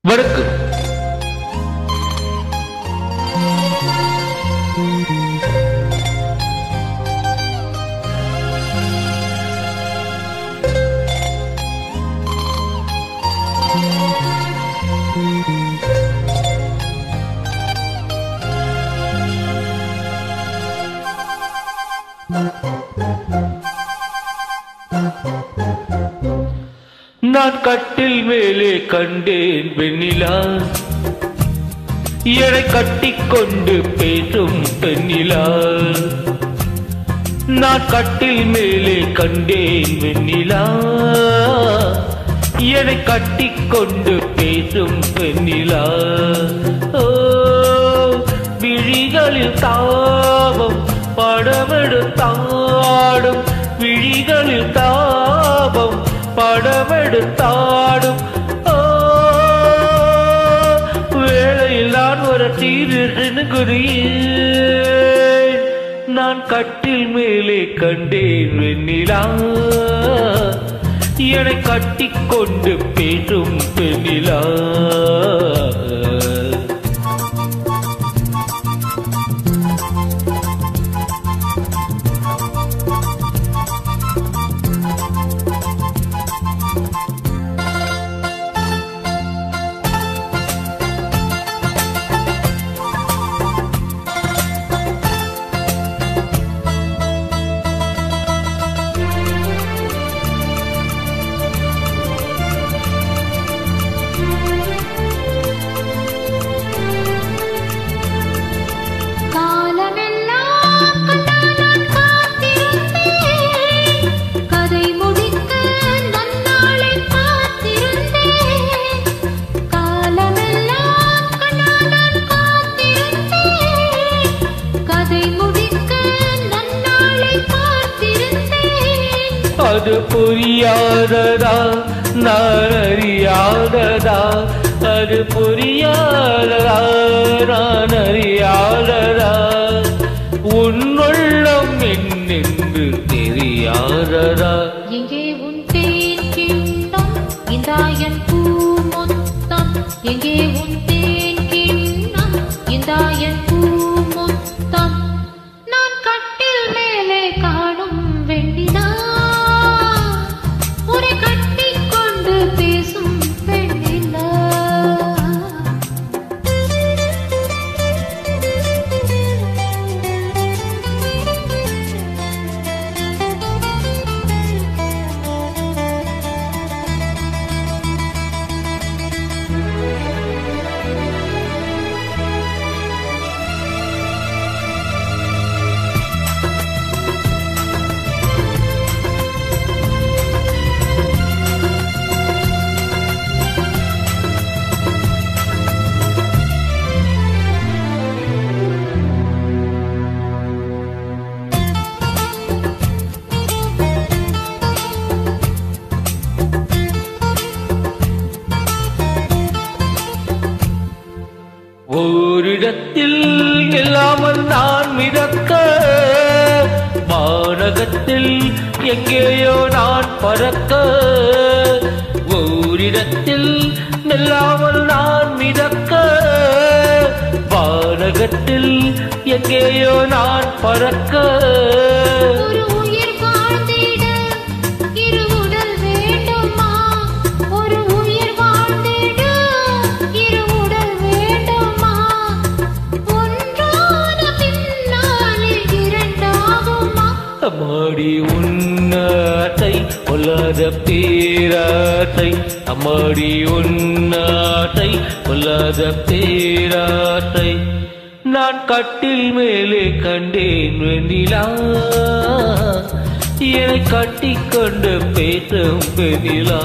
வணக்கம். நான் கட்டில் மேலே கண்டேன் வெண்ணிலா, எடை கட்டிக்கொண்டு பேசும் பெண்ணிலா. நான் கட்டில் மேலே கண்டேன் வெண்ணிலா, எடை கட்டிக்கொண்டு பேசும் பெண்ணிலா. ஓ விழிகளில் தாபம் படமெடுத்தாடும், விழிகளில் தாபம் படமெடுத்தாடும். வேளையில் நான் ஒரு தீர்கிறேன். நான் கட்டில் மேலே கண்டேன் வெண்ணிலா, என்னை கட்டிக்கொண்டு பேசும் பெண்ணிலா. அது புரியாததா நான் அறியாததா, அது புரியாததா நான் அறியாததா, உன்னுள்ளம் என்னென்று தெரியாததா. எங்கே உன் தேன் கிண்ணம் இந்தாயன் பூ மொத்தம், எங்கே உன் தேன் கிண்ணம் இந்தாயன் பூ மொத்தம். நான் கட்டில் மேலே காணும் வெண்ணிலா, உரை கட்டிக்கொண்டு பேசும் பெண்ணிலா. ஓரிடத்தில் இல்லாமல் நான் மிதக்க, வானகத்தில் எங்கேயோ நான் பறக்க. ஓரிடத்தில் இல்லாமல் நான் மிதக்க, வானகத்தில் எங்கேயோ நான் பறக்க. ஒரு உயிர் வாழ்ந்திட இரு உடல் வேண்டுமா, ஒரு உயிர் வாழ்ந்திட இரு உடல் வேண்டுமா, ஒன்றான பின்னாலே இரண்டாகுமா. அம்மாடி உன்னாசை பொல்லாத பேராசை, அம்மாடி உன்னாசை பொல்லாத பேராசை. நான் கட்டில் மேலே கண்டேன் வெண்ணிலா, என்னை கட்டிக்கொண்டு பேசும் பெண்ணிலா.